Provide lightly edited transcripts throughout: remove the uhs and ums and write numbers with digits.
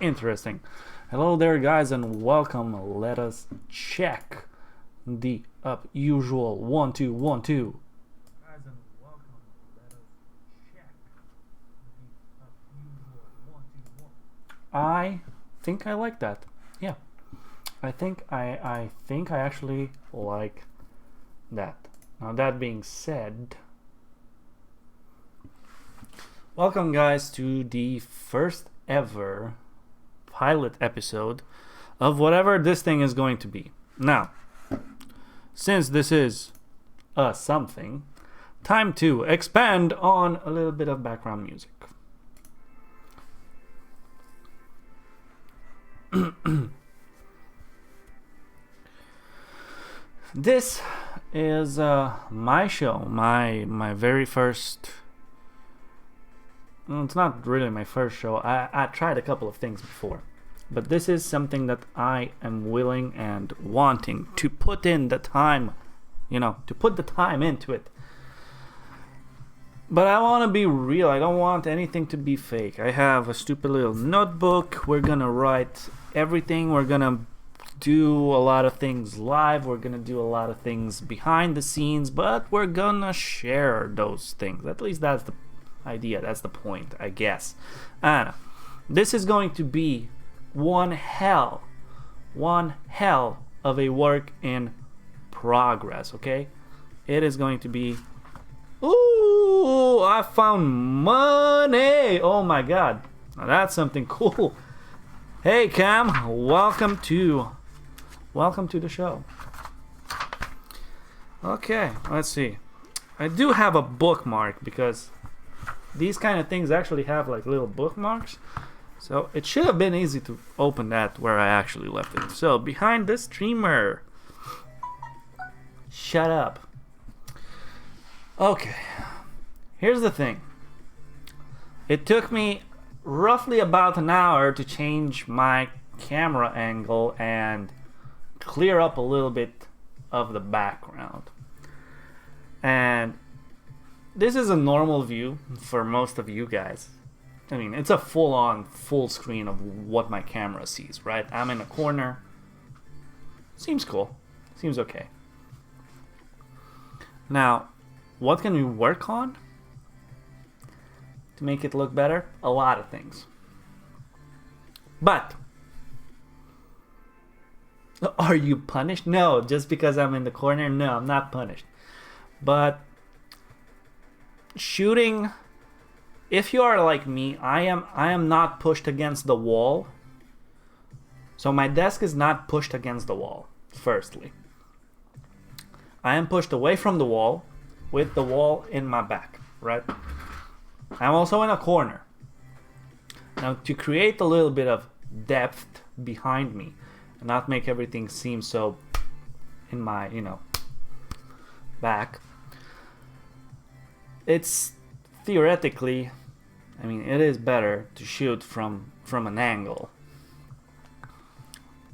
Interesting. Hello there, guys, and welcome. Let us check the usual 1 2 1 2. Guys, and welcome. Let us check the usual 1 2 1. I think I like that. Yeah, I think I actually like that. Now that being said, welcome, guys, to the first ever pilot episode of whatever this thing is going to be. Now, since this is a something, time to expand on a little bit of background music. This is my show, my very first. Well, it's not really my first show. I tried a couple of things before, but this is something that I am willing and wanting to put in the time, to put the time into it. But I want to be real. I don't want anything to be fake. I have a stupid little notebook. We're gonna write everything. We're gonna do a lot of things live. We're gonna do a lot of things behind the scenes, but we're gonna share those things. At least that's the idea. That's the point, I guess. And this is going to be one hell of a work in progress, okay? It is going to be. Ooh, I found money. Oh my god. Now that's something cool. Hey Cam, welcome to the show. Okay, let's see. I do have a bookmark because these kind of things actually have like little bookmarks, so it should have been easy to open that where I actually left it. So behind the streamer. Shut up. Okay, here's the thing. It took me roughly about an hour to change my camera angle and clear up a little bit of the background. And this is a normal view for most of you guys. I mean, it's a full screen of what my camera sees, right? I'm in a corner. Seems cool. Seems okay. Now, what can we work on to make it look better? A lot of things. But are you punished? No, just because I'm in the corner? No, I'm not punished. But shooting, if you are like me, I am not pushed against the wall. So my desk is not pushed against the wall, firstly. I am pushed away from the wall with the wall in my back, right? I'm also in a corner. Now, to create a little bit of depth behind me and not make everything seem so in my, back, it's theoretically, it is better to shoot from an angle.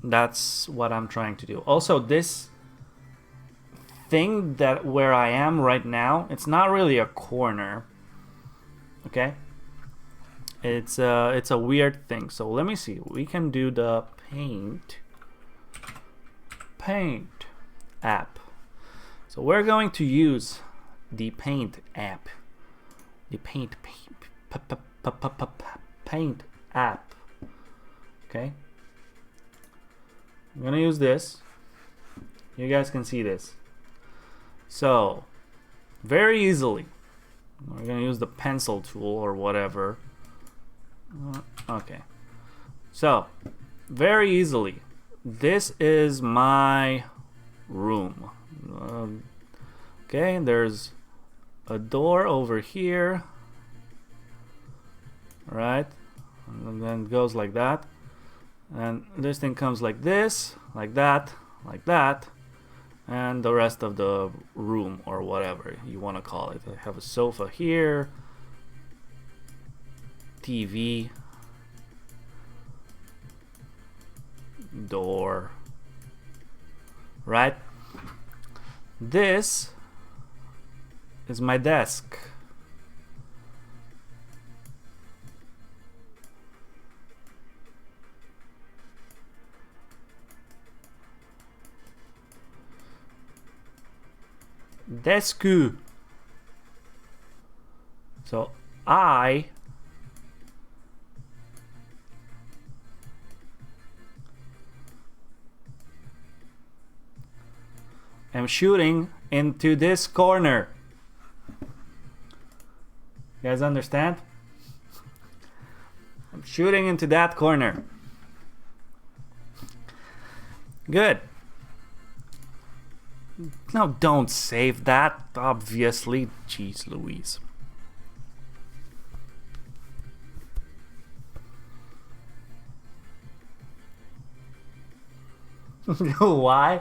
That's what I'm trying to do. Also, this thing that where I am right now, it's not really a corner. Okay? It's a weird thing. So let me see. We can do the paint app. So we're going to use the paint app. The paint app. Okay? I'm gonna use this. You guys can see this. So, very easily, we're gonna use the pencil tool or whatever. Okay. So, very easily, this is my room. Okay, there's a door over here, right? And then it goes like that, and this thing comes like this, like that, and the rest of the room, or whatever you want to call it. I have a sofa here, TV, door, right? This is my desk. Desku. So I am shooting into this corner. You guys understand? I'm shooting into that corner. Good. No, don't save that, obviously. Jeez Louise. Why?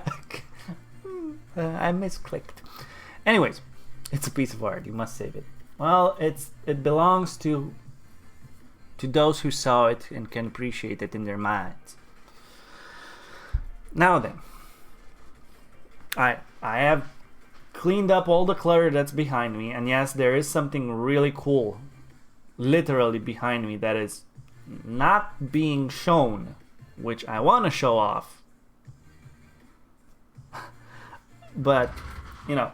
I misclicked. Anyways, it's a piece of art. You must save it. Well, it belongs to those who saw it and can appreciate it in their minds. Now then, I have cleaned up all the clutter that's behind me, and yes, there is something really cool literally behind me that is not being shown, which I want to show off. But, you know,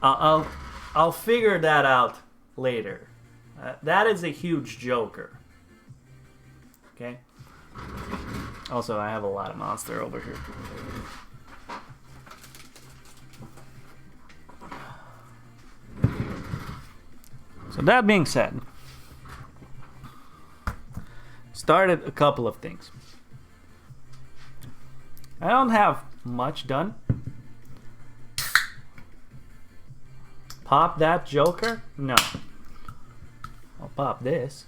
I'll figure that out later. That is a huge joker. Okay? Also, I have a lot of monster over here. So that being said, started a couple of things. I don't have much done. Pop that joker? No. I'll pop this.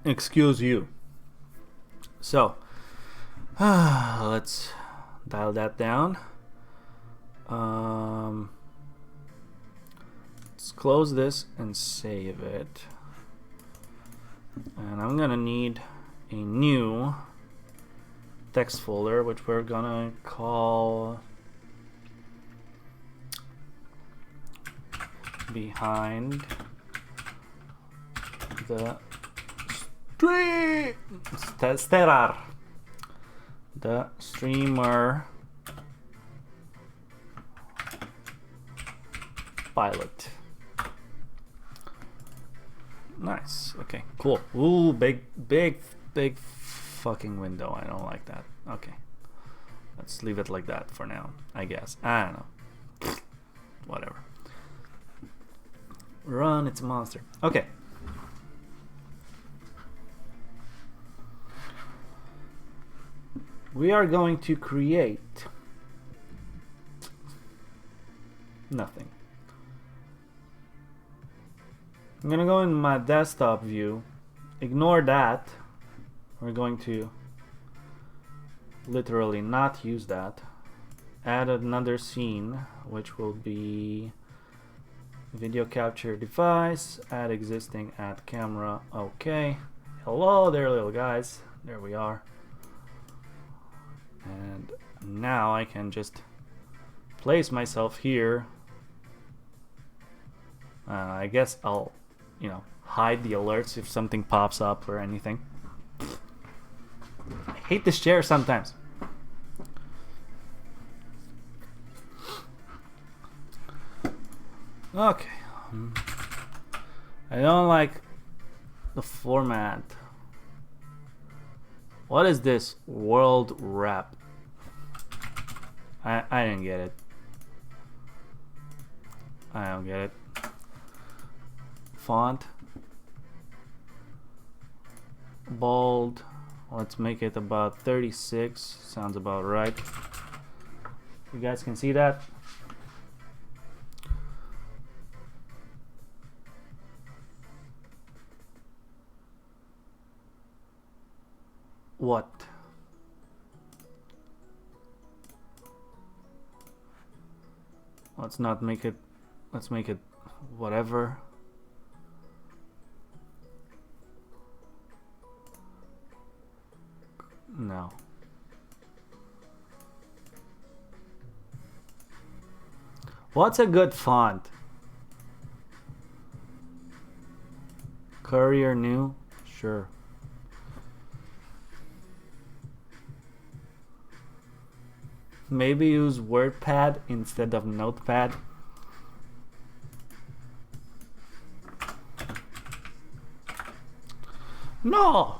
Excuse you. So, let's dial that down. Let's close this and save it. And I'm gonna need a new text folder, which we're gonna call Behind the the streamer pilot. Nice. Okay, cool. Ooh, big fucking window. I don't like that. Okay. Let's leave it like that for now, I guess. I don't know. Whatever. Run, it's a monster. Okay. We are going to create nothing. I'm gonna go in my desktop view, ignore that. We're going to literally not use that. Add another scene, which will be video capture device, add existing, add camera. Okay. Hello there, little guys. There we are. And now I can just place myself here. I guess I'll, you know, hide the alerts if something pops up or anything. I hate this chair sometimes. Okay. I don't like the format. What is this? World wrap. I didn't get it. I don't get it. Font. Bold. Let's make it about 36. Sounds about right. You guys can see that? What? Let's not make it, let's make it whatever. No. What's a good font? Courier New? Sure. Maybe use WordPad instead of Notepad. No!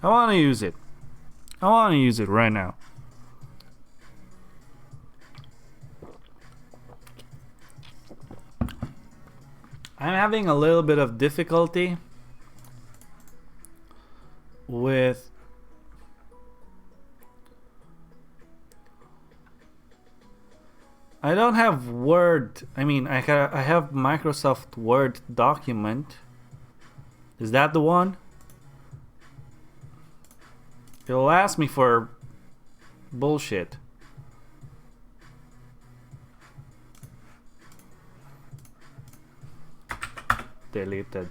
I want to use it. I want to use it right now. I'm having a little bit of difficulty with I don't have Word. I mean, I have Microsoft Word document. Is that the one? It'll ask me for bullshit. Deleted.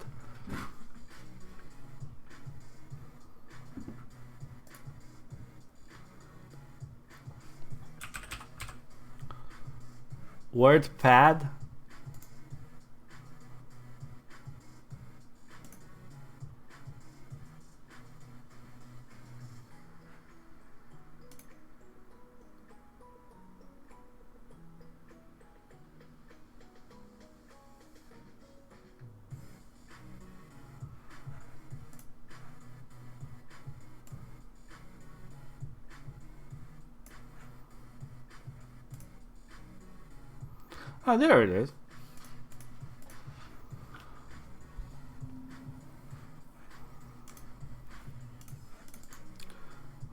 WordPad. Oh, there it is.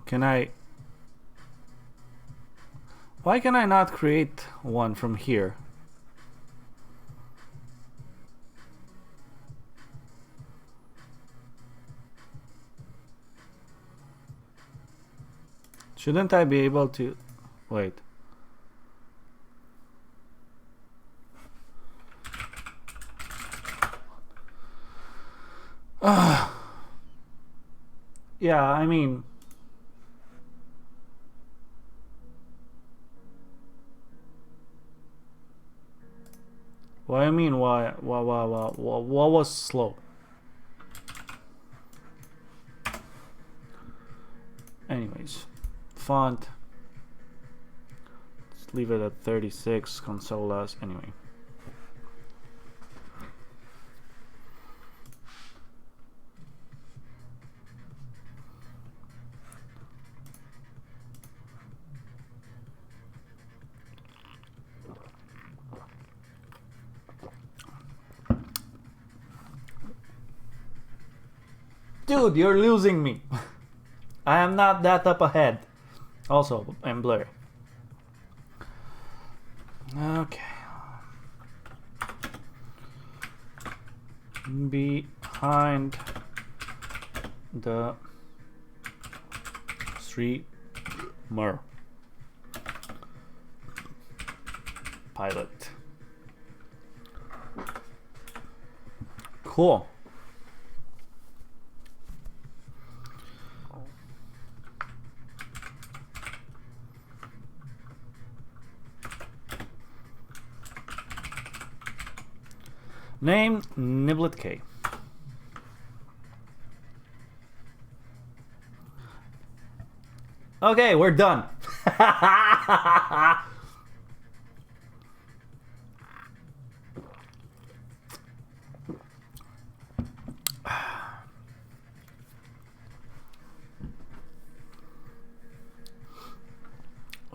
Can I... Why can I not create one from here? Shouldn't I be able to... Wait. Yeah, I mean... What I mean, what was slow? Anyways, font. Let's leave it at 36, console as, anyway. Dude, you're losing me. I am not that up ahead. Also, I'm blurry. Okay. Behind the streamer. Pilot. Cool. Name NibletK. Okay, we're done.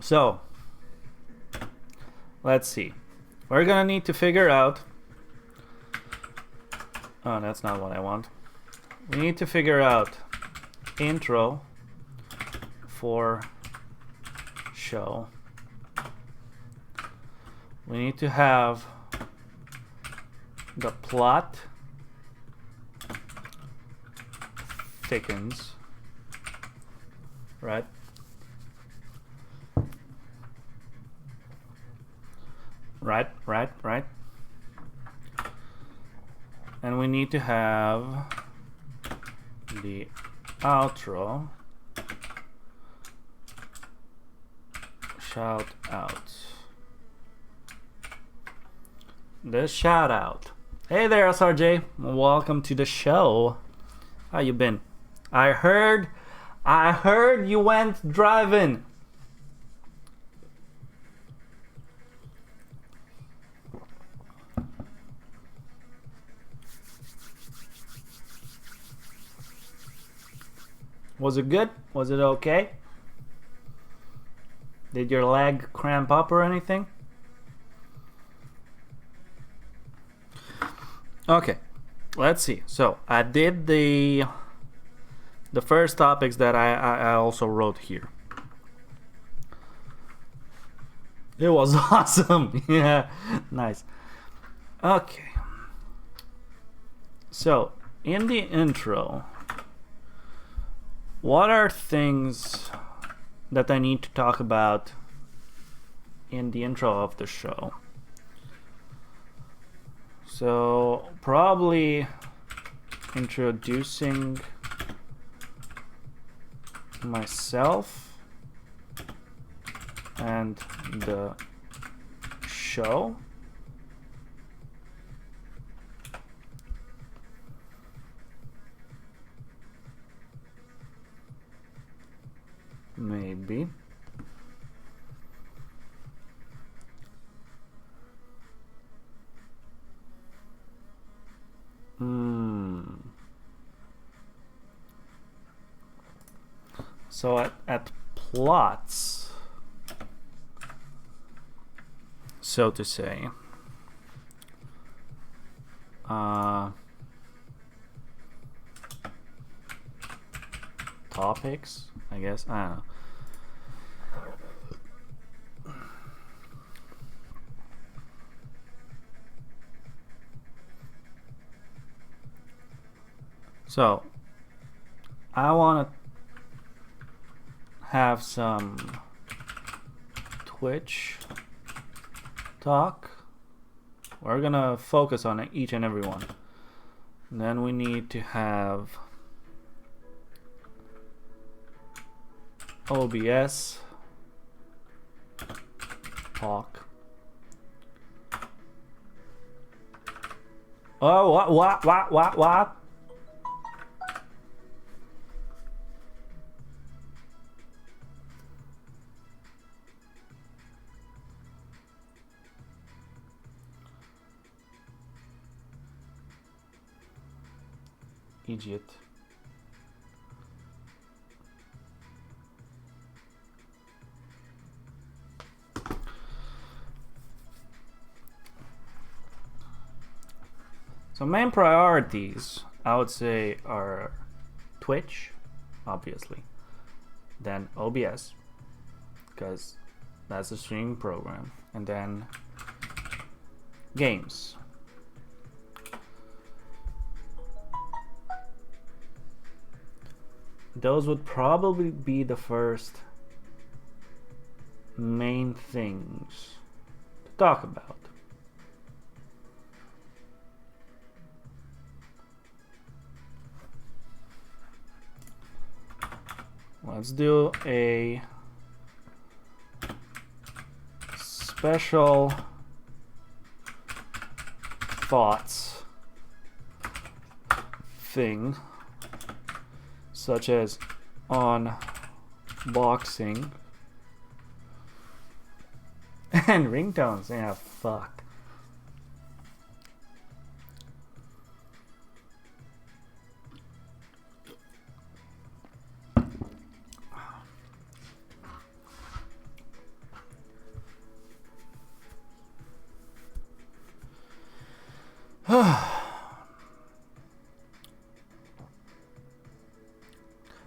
So, let's see. We're gonna need to figure out... Oh, that's not what I want. We need to figure out intro for show. We need to have the plot thickens, right? Right. And we need to have the outro shout out. The shout out. Hey there, SRJ. Welcome to the show. How you been? I heard you went driving. Was it good? Was it okay? Did your leg cramp up or anything? Okay, let's see. So I did the first topics that I also wrote here. It was awesome. Yeah, nice. Okay. So in the intro, what are things that I need to talk about in the intro of the show? So probably introducing myself and the show. Maybe. So at plots, so to say, topics, I guess, I don't know. So I want to have some Twitch talk. We're gonna focus on each and every one. And then we need to have OBS talk. Oh, what? Idiot. So main priorities, I would say, are Twitch, obviously, then OBS, because that's the streaming program, and then games. Those would probably be the first main things to talk about. Let's do a special thoughts thing, such as unboxing and ringtones. Yeah, fuck.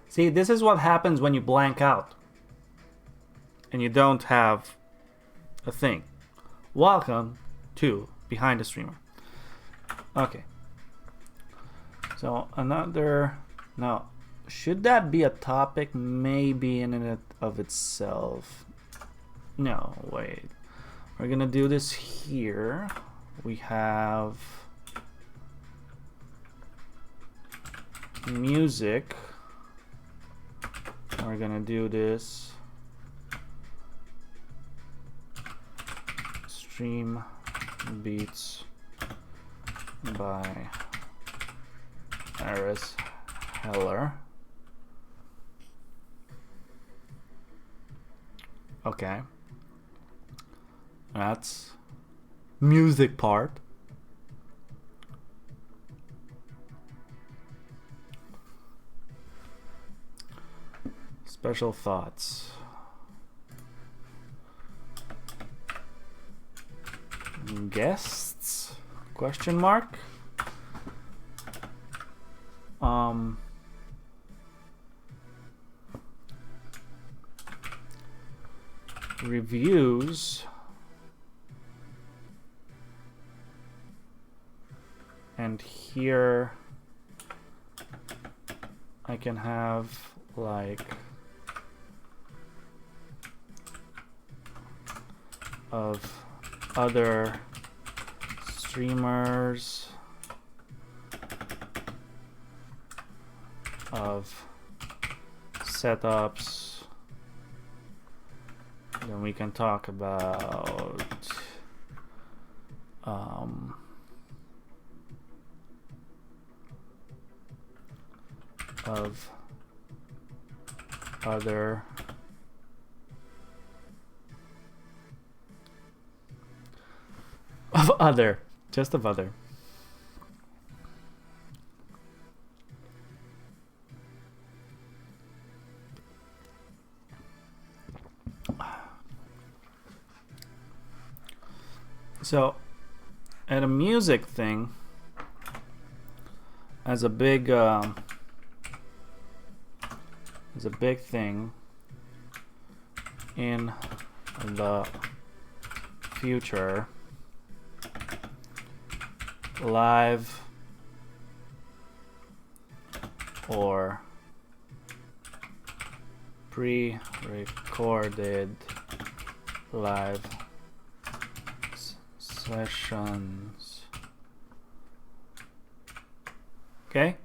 See, this is what happens when you blank out and you don't have a thing. Welcome to Behind the Streamer. Okay. So another, now, should that be a topic? Maybe in and of itself. No, wait. We're gonna do this here. We have music. We're gonna do this stream beats by Aris Heller. Okay. That's music part. Special thoughts. Guests? Question mark? Reviews. And here I can have like of other streamers, of setups. Then we can talk about of other just of other. So at a music thing, as a big thing in the future, live or pre-recorded live sessions. Okay?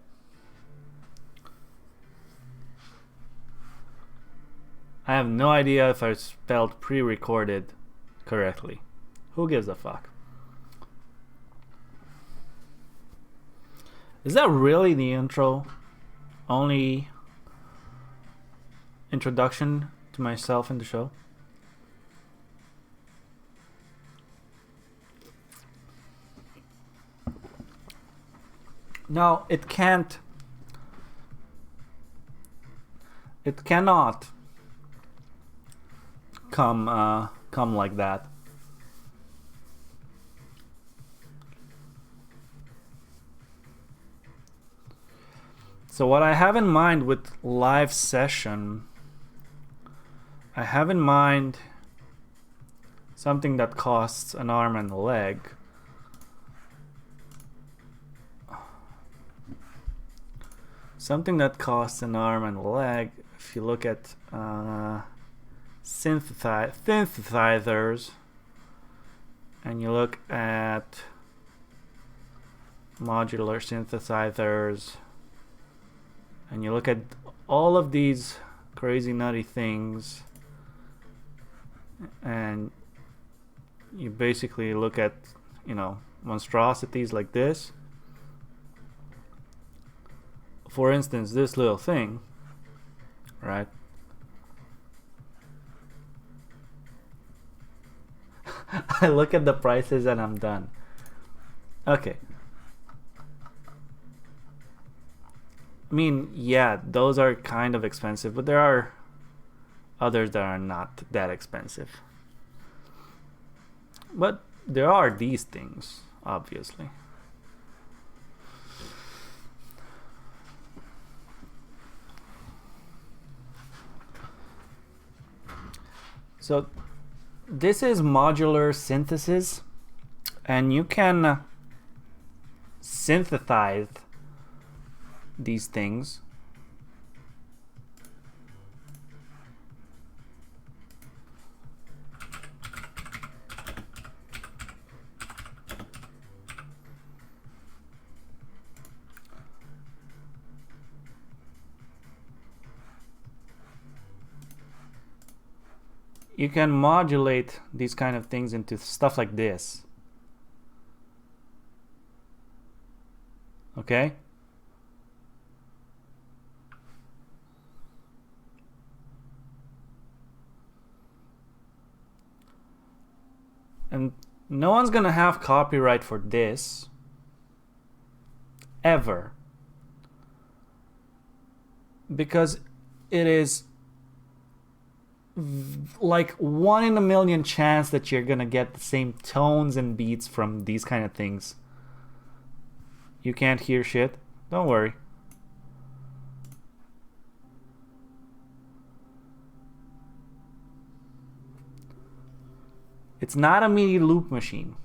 I have no idea if I spelled pre-recorded correctly. Who gives a fuck? Is that really the intro? Only introduction to myself in the show? No, it can't. It cannot come like that. So what I have in mind with live session, I have in mind something that costs an arm and a leg. Something that costs an arm and a leg. If you look at synthesizers and you look at modular synthesizers and you look at all of these crazy nutty things and you basically look at, you know, monstrosities like this. For instance, this little thing, right? I look at the prices and I'm done. Okay. I mean, yeah, those are kind of expensive, but there are others that are not that expensive. But there are these things, obviously. So this is modular synthesis, and you can synthesize these things. You can modulate these kind of things into stuff like this. Okay? And no one's gonna have copyright for this. Ever. Because it is like 1 in a million chance that you're gonna get the same tones and beats from these kind of things. You can't hear shit? Don't worry. It's not a MIDI loop machine.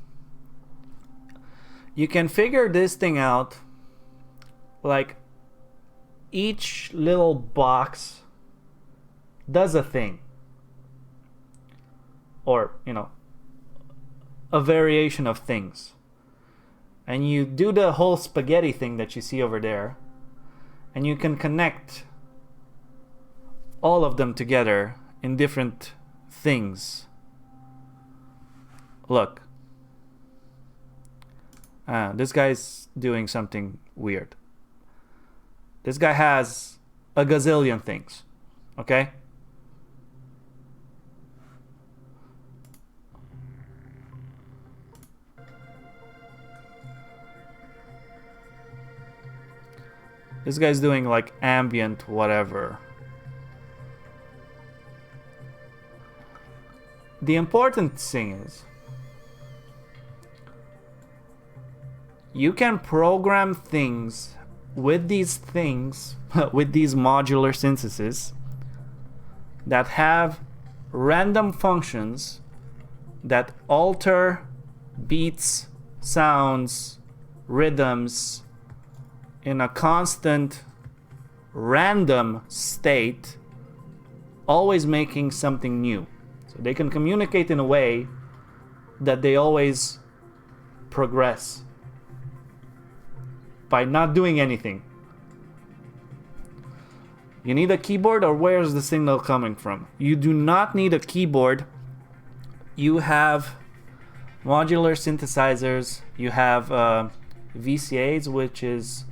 You can figure this thing out, like each little box does a thing. Or, you know, a variation of things. And you do the whole spaghetti thing that you see over there, and you can connect all of them together in different things. Look. This guy's doing something weird. This guy has a gazillion things. Okay? This guy's doing like ambient whatever. The important thing is you can program things with these with these modular syntheses that have random functions that alter beats, sounds, rhythms in a constant random state, always making something new. So they can communicate in a way that they always progress by not doing anything. You need a keyboard, or where's the signal coming from? You do not need a keyboard. You have modular synthesizers. You have VCAs, which is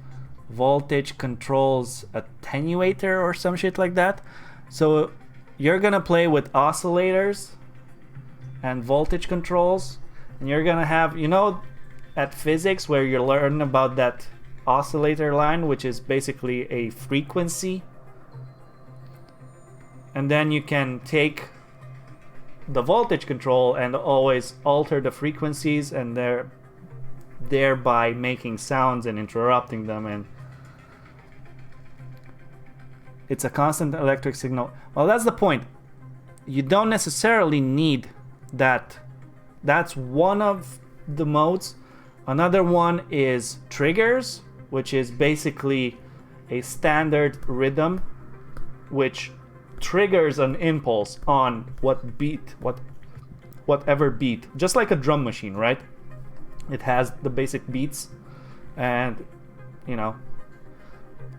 voltage controls attenuator or some shit like that. So you're gonna play with oscillators and voltage controls, and you're gonna have, you know, at physics where you learn about that oscillator line, which is basically a frequency, and then you can take the voltage control and always alter the frequencies, and thereby making sounds and interrupting them, and it's a constant electric signal. Well, that's the point. You don't necessarily need that. That's one of the modes. Another one is triggers, which is basically a standard rhythm which triggers an impulse on whatever beat, just like a drum machine, right? It has the basic beats, and you know,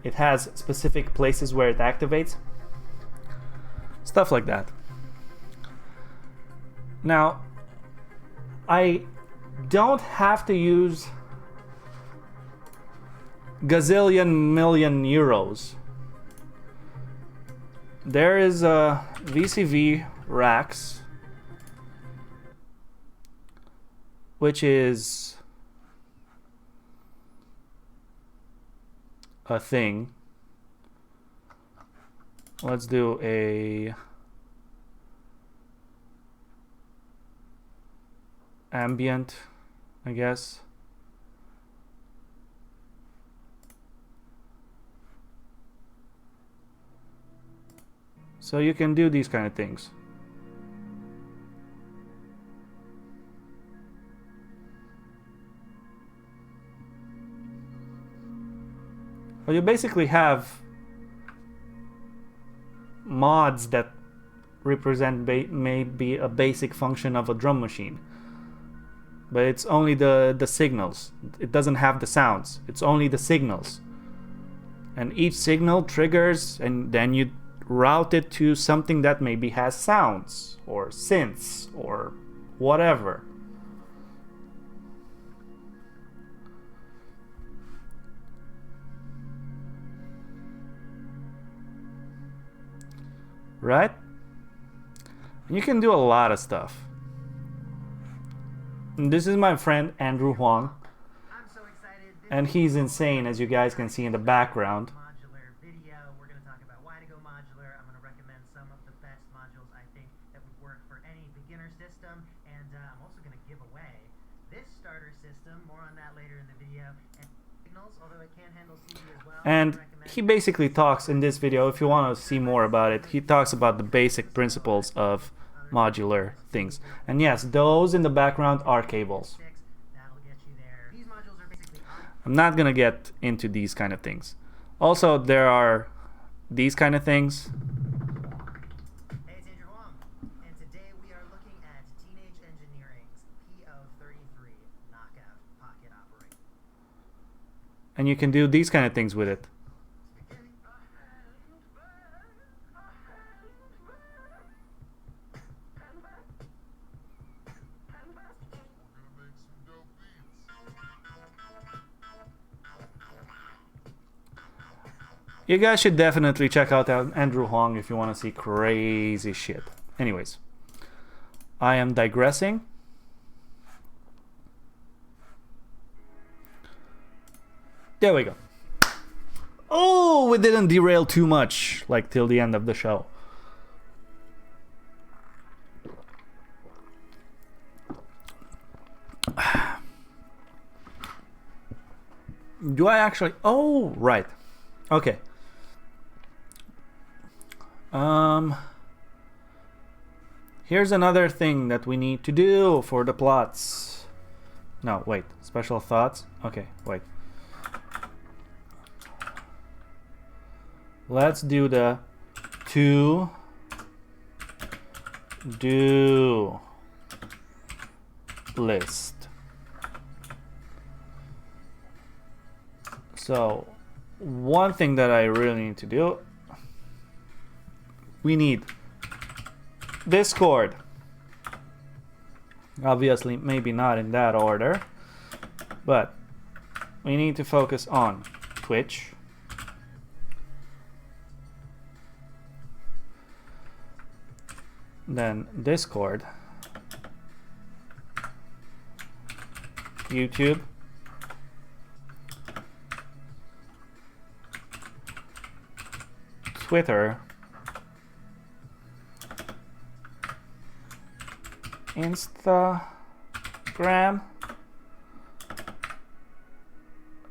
it has specific places where it activates, stuff like that. Now, I don't have to use gazillion million euros. There is a VCV racks, which is a thing. Let's do a ambient, I guess. So you can do these kind of things. Well, you basically have mods that represent maybe a basic function of a drum machine. But it's only the signals. It doesn't have the sounds. It's only the signals. And each signal triggers, and then you route it to something that maybe has sounds or synths or whatever. Right? And you can do a lot of stuff. This is my friend Andrew Huang, I'm so excited. and he's insane, as you guys can see in the background. Modular video. We're going to talk about why to go modular. I'm going to recommend some of the best modules I think that would work for any beginner system, and I'm also going to give away this starter system. More on that later in the video. And signals, although it can handle CD as well. And he basically talks in this video, if you want to see more about it, he talks about the basic principles of modular things. And yes, those in the background are cables. I'm not gonna get into these kind of things. Also, there are these kind of things. Hey, it's Andrew Huang, and today we are looking at Teenage Engineering's P033 knockout pocket operator. And you can do these kind of things with it. You guys should definitely check out Andrew Huang if you want to see crazy shit. Anyways, I am digressing. There we go. Oh, we didn't derail too much, like till the end of the show. Do I actually? Oh, right. Okay. Here's another thing that we need to do for the plots. No, wait. Special thoughts? Okay, wait. Let's do the to do list. So, one thing that I really need to do, we need Discord. Obviously, maybe not in that order, but we need to focus on Twitch, then Discord, YouTube, Twitter, Instagram,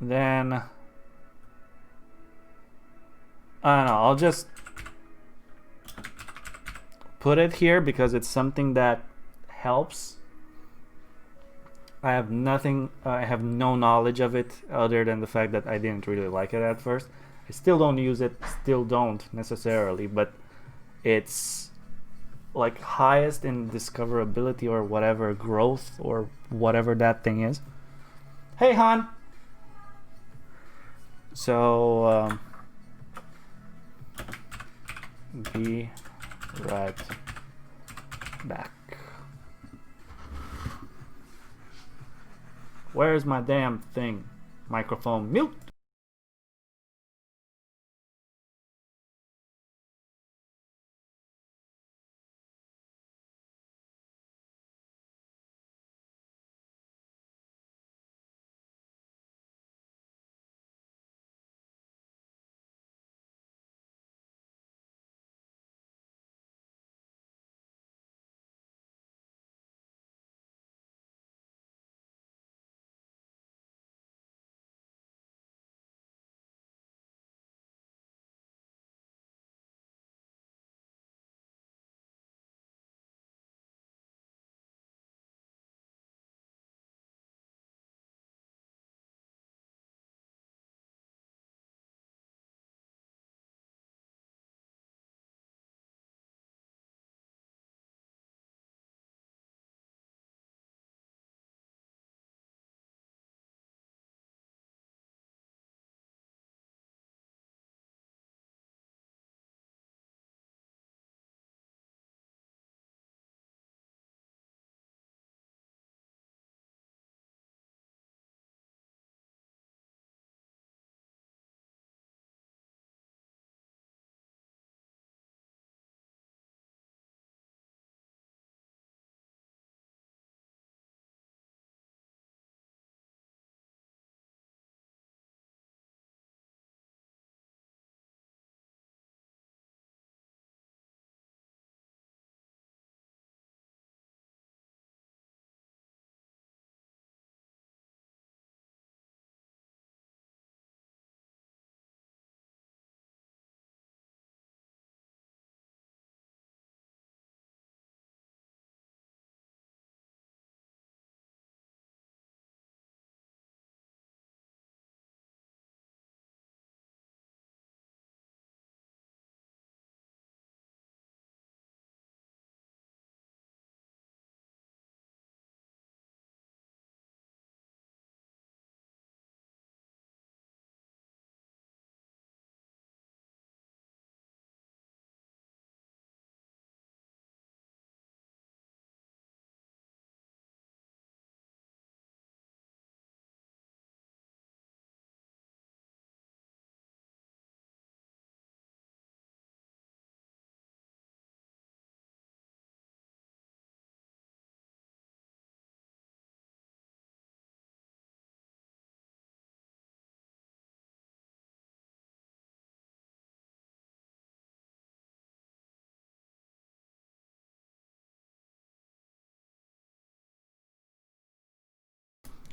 then I don't know, I'll just put it here because it's something that helps. I have no knowledge of it other than the fact that I didn't really like it at first. I still don't use it, still don't necessarily, but it's like highest in discoverability or whatever, growth or whatever that thing is. Hey Han! So be right back. Where's my damn thing? Microphone mute.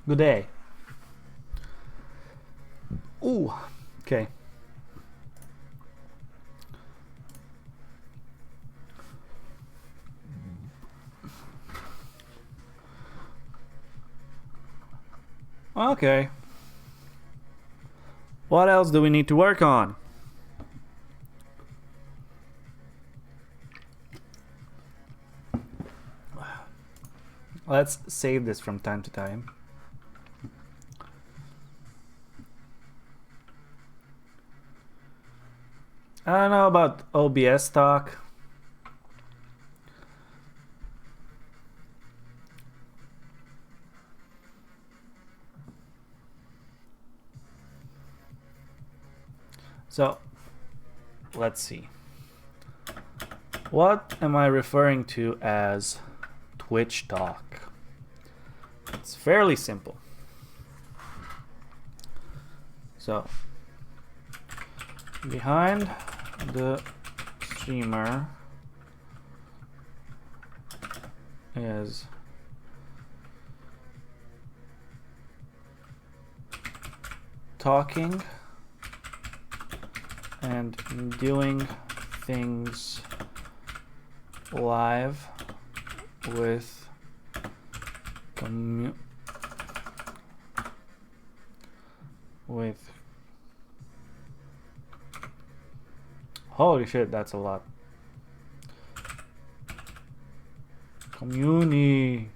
Good day. Ooh, okay. Okay. What else do we need to work on? Let's save this from time to time. I don't know about OBS talk. So, let's see. What am I referring to as Twitch talk? It's fairly simple. So, behind the streamer is talking and doing things live with holy shit, that's a lot. Community.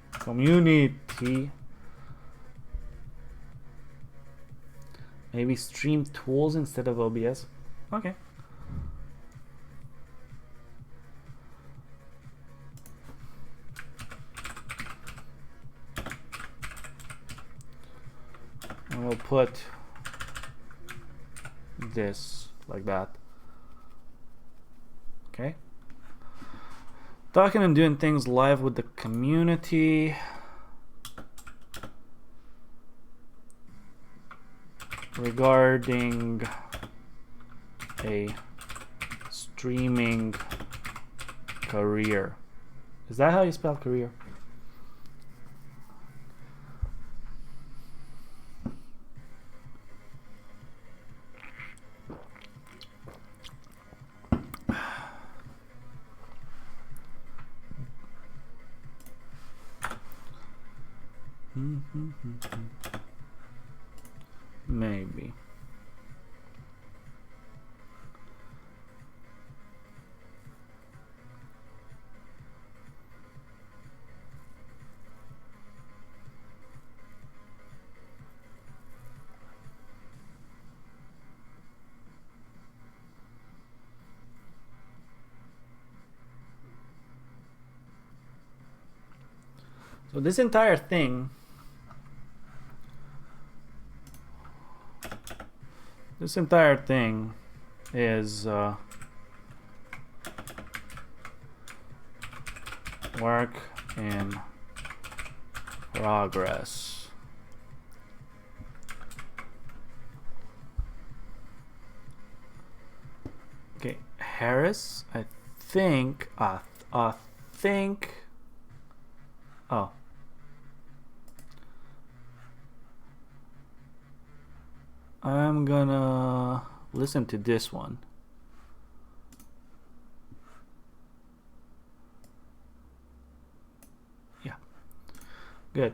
Maybe stream tools instead of OBS. Okay. And we'll put this like that. Okay. Talking and doing things live with the community. Regarding a streaming career. Is that how you spell career? Maybe. So this entire thing is work in progress. Okay, Harris, I think, oh. I'm gonna listen to this one. Yeah, good.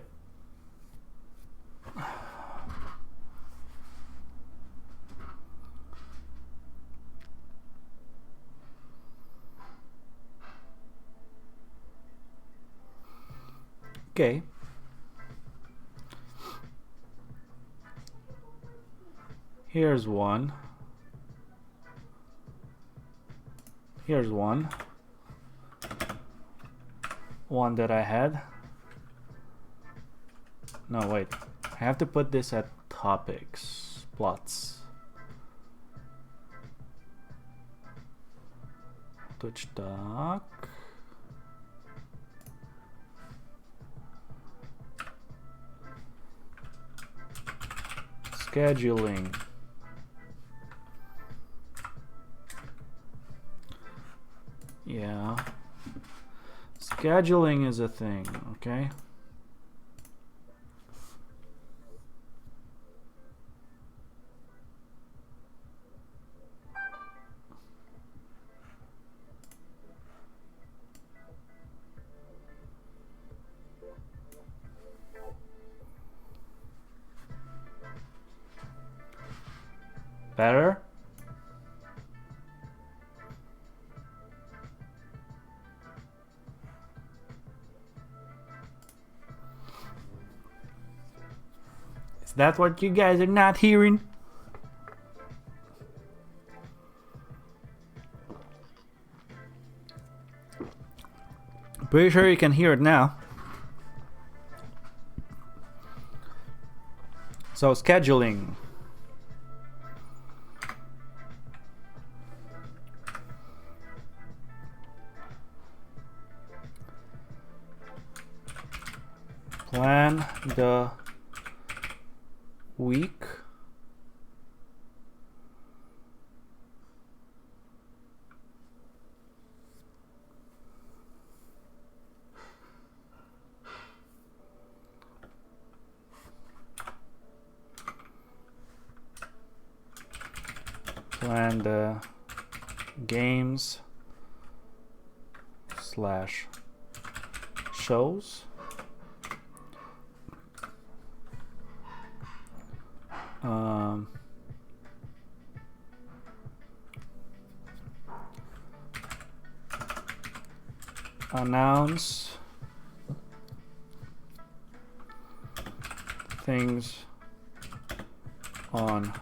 Okay. Here's one. Here's one. One that I had. No, wait. I have to put this at topics, plots. Twitch talk. Scheduling. Yeah. Scheduling is a thing, okay? Better? Is that what you guys are not hearing? Pretty sure you can hear it now. So scheduling. Plan the week. Plan the games / shows. Announce things on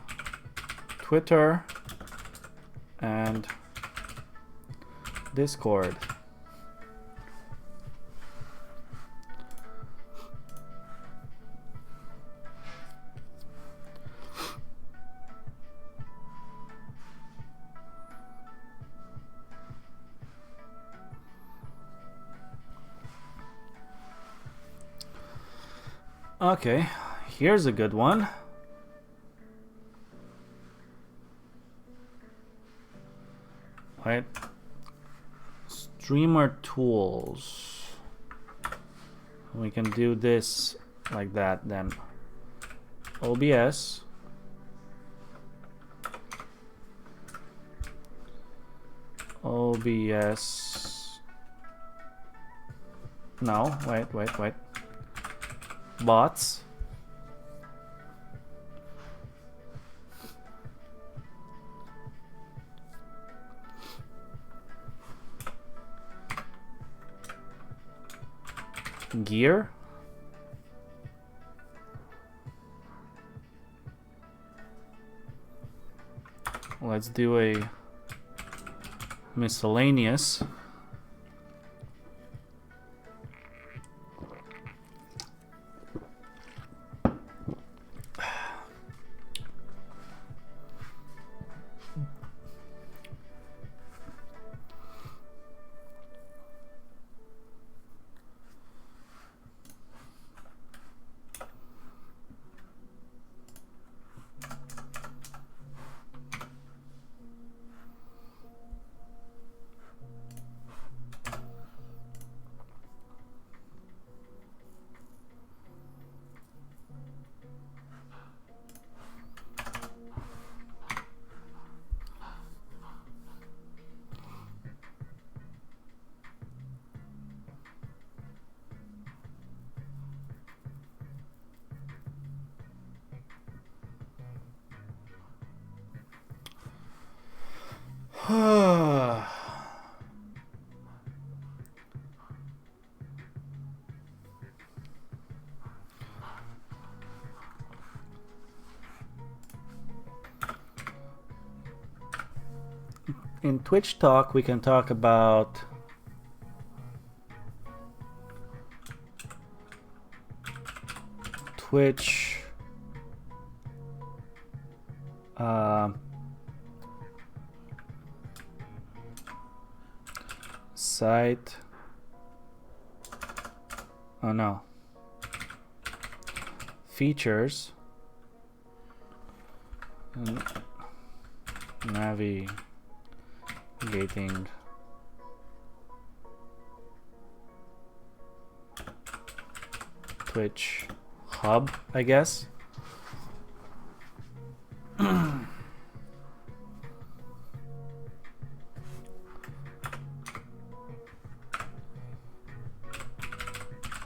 Twitter and Discord. Okay, here's a good one. Right. Streamer tools. We can do this like that then. OBS. OBS. No, wait. Bots. Gear. Let's do a miscellaneous. In Twitch talk, we can talk about Twitch site. Oh no. Features. And navigating Twitch hub, I guess.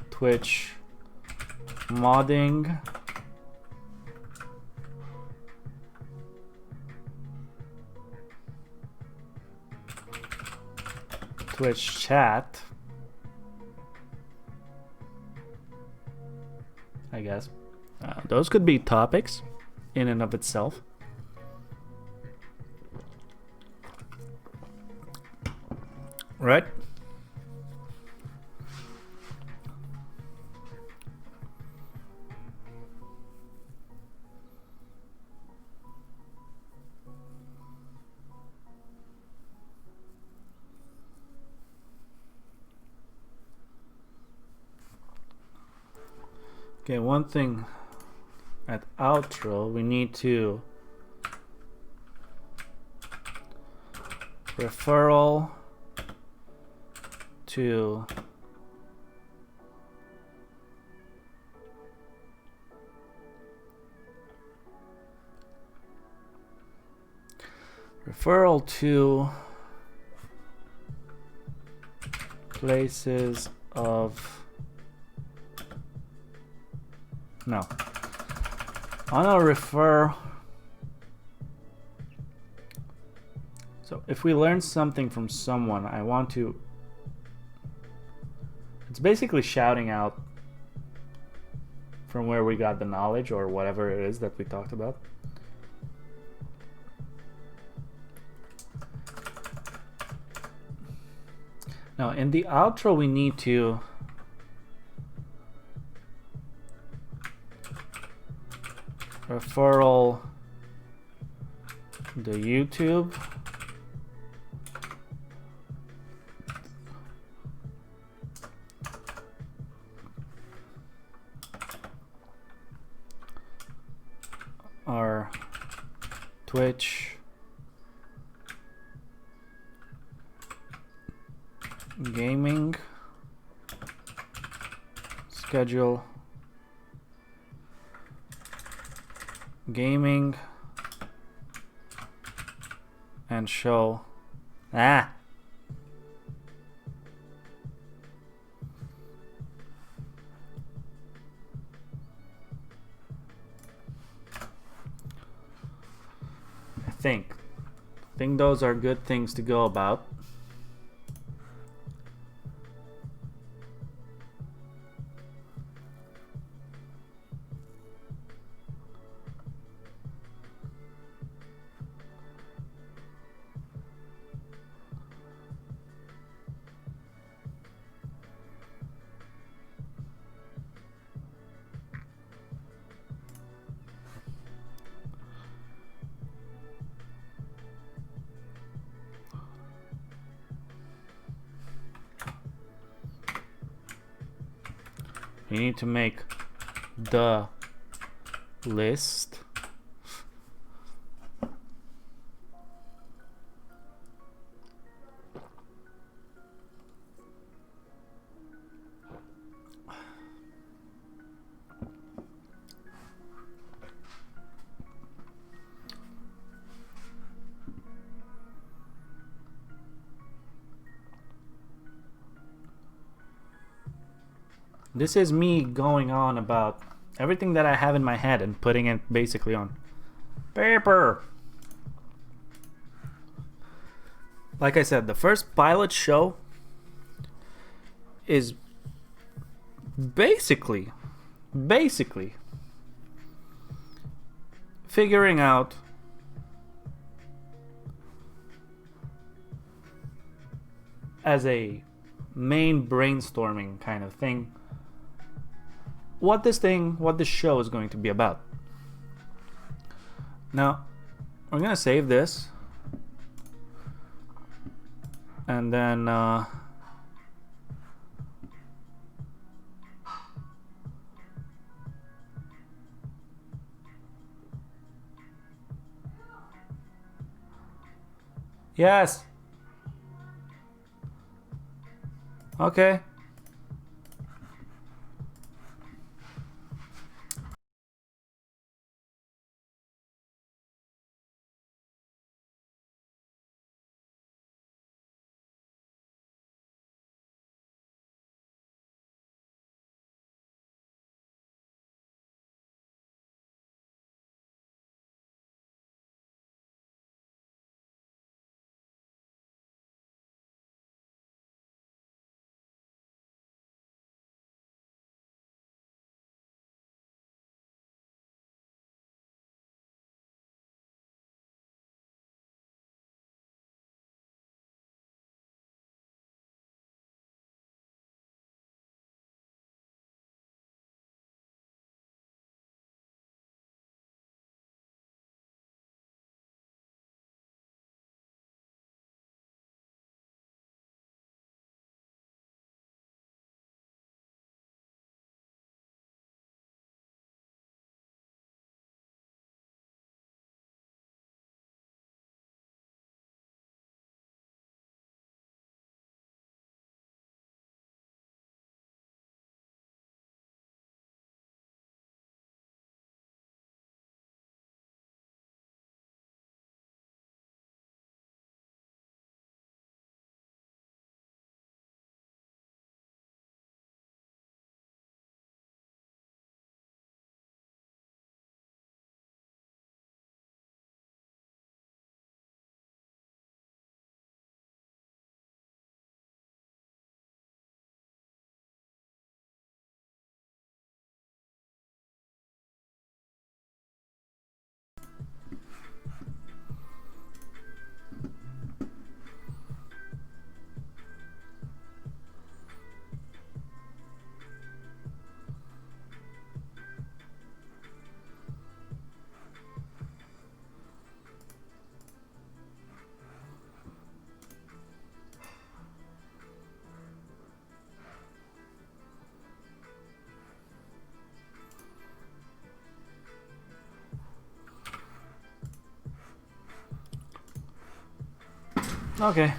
Twitch modding Twitch chat, I guess. Those could be topics in and of itself. Right? Okay, one thing at outro, we need to referral to places of no. I want to refer. So if we learn something from someone, I want to. It's basically shouting out from where we got the knowledge or whatever it is that we talked about. Now in the outro we need to referral the YouTube or Twitch gaming schedule gaming and show I think those are good things to go about. You need to make the list This is me going on about everything that I have in my head and putting it basically on paper. Like I said, the first pilot show is basically figuring out as a main brainstorming kind of thing what this show is going to be about. Now we're gonna save this and then yes, okay. Okay.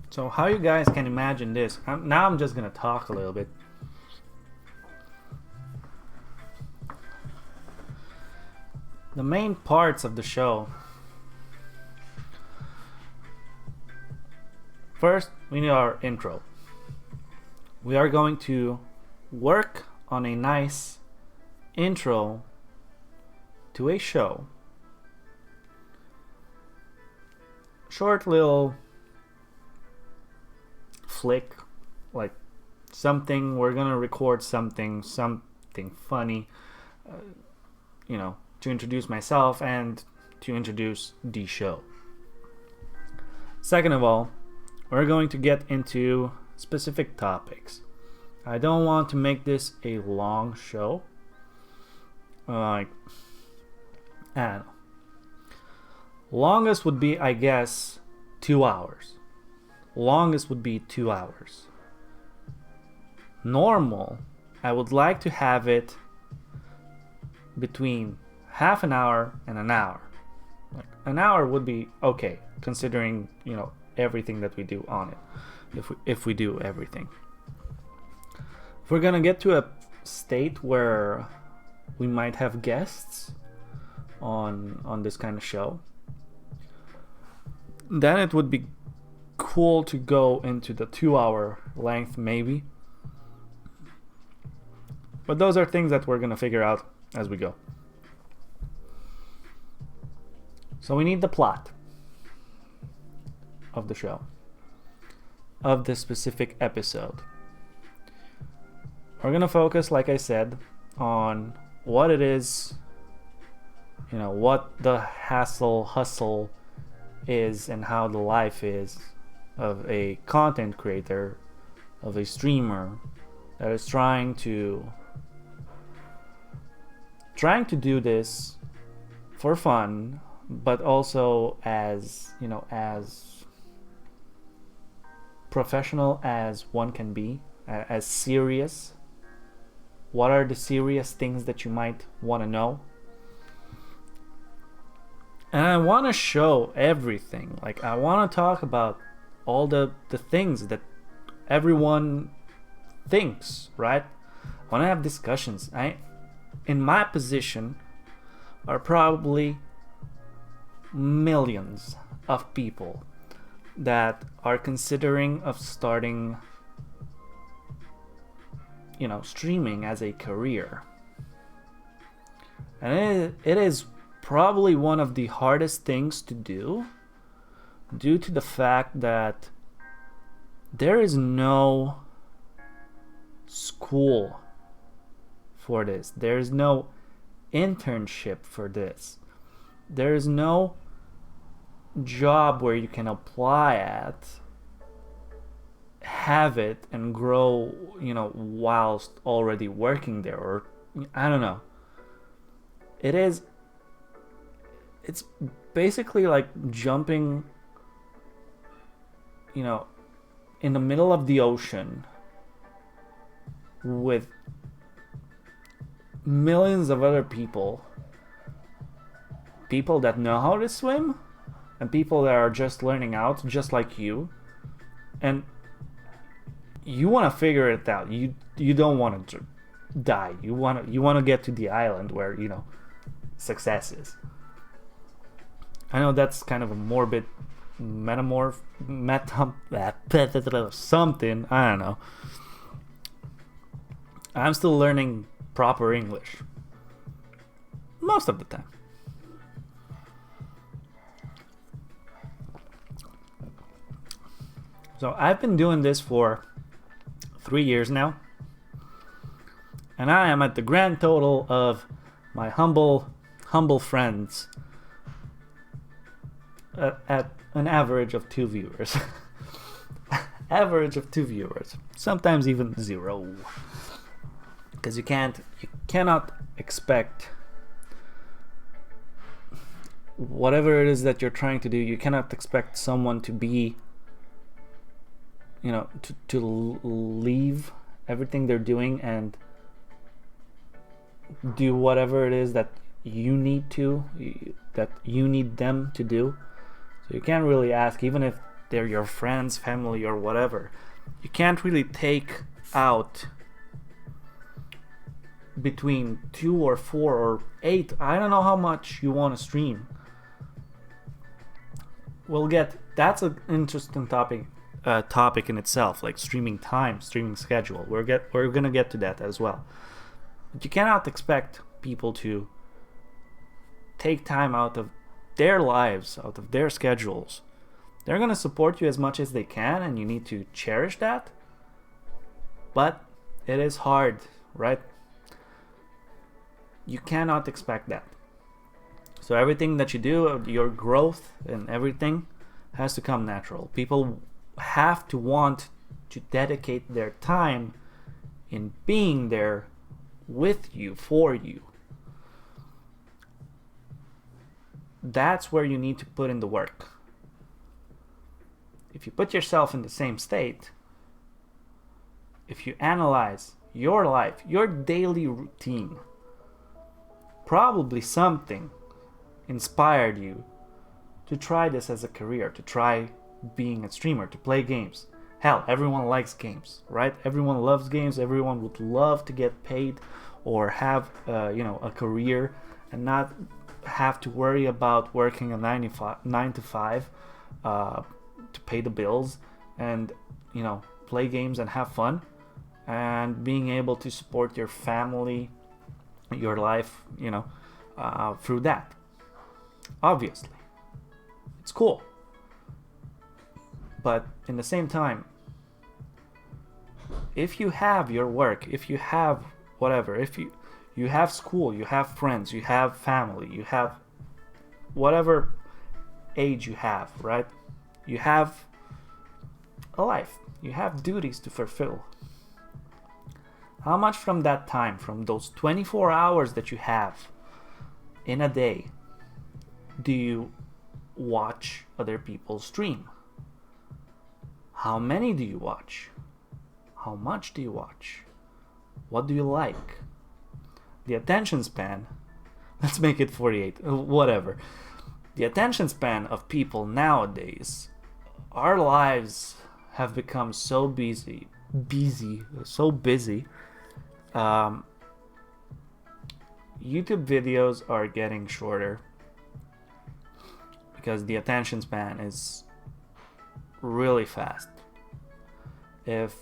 So how you guys can imagine this? Now I'm just gonna talk a little bit. The main parts of the show. First, we need our intro. We are going to work on a nice intro to a show. Short little flick, like something, we're gonna record something funny, to introduce myself and to introduce the show. Second of all, we're going to get into specific topics. I don't want to make this a long show. I don't know. Longest would be, I guess, 2 hours. Longest would be 2 hours. Normal, I would like to have it between half an hour and an hour. Like an hour would be okay, considering everything that we do on it. If we do everything, if we're gonna get to a state where we might have guests on this kind of show, then it would be cool to go into the 2 hour length maybe. But those are things that we're gonna figure out as we go. So we need the plot of the show, of this specific episode. We're gonna focus, like I said, on what it is, what the hustle is, and how the life is of a content creator, of a streamer that is trying to do this for fun, but also as professional as one can be, as serious. What are the serious things that you might want to know? And I want to show everything. Like, I want to talk about all the things that everyone thinks, right? I want to have discussions. In my position, are probably millions of people that are considering of starting streaming as a career. And it is probably one of the hardest things to do, due to the fact that there is no school for this. There is no internship for this. There is no job where you can apply at, have it, and grow, whilst already working there, or I don't know. It's basically like jumping, in the middle of the ocean with millions of other people that know how to swim, and people that are just learning out, just like you, and you want to figure it out. You don't want to die. You want to get to the island where success is. I know that's kind of a morbid something. I don't know. I'm still learning proper English most of the time. So I've been doing this for 3 years now, and I am at the grand total of my humble friends at an average of 2 viewers. Average of 2 viewers, sometimes even 0, because you cannot expect whatever it is that you're trying to do, you cannot expect someone to be, to leave everything they're doing and do whatever it is that you need them to do. So you can't really ask, even if they're your friends, family, or whatever, you can't really take out between 2 or 4 or 8, I don't know how much you want to stream. That's an interesting topic in itself, like streaming time, streaming schedule. We're gonna get to that as well. But you cannot expect people to take time out of their lives, out of their schedules. They're gonna support you as much as they can, and you need to cherish that. But it is hard, right? You cannot expect that. So everything that you do, your growth and everything, has to come natural. People have to want to dedicate their time in being there with you, for you. That's where you need to put in the work. If you put yourself in the same state, if you analyze your life, your daily routine, probably something inspired you to try this as a career, to try being a streamer, to play games. Hell, everyone likes games, right? Everyone loves games. Everyone would love to get paid or have a career and not have to worry about working a 9 to 5 to pay the bills, and play games and have fun, and being able to support your family, your life, through that. Obviously, it's cool. But in the same time, if you have your work, if you have whatever, if you have school, you have friends, you have family, you have whatever age you have, right? You have a life, you have duties to fulfill. How much from that time, from those 24 hours that you have in a day, do you watch other people stream? How many do you watch? How much do you watch? What do you like? The attention span, let's make it 48, whatever. The attention span of people nowadays, our lives have become so busy. YouTube videos are getting shorter because the attention span is really fast. If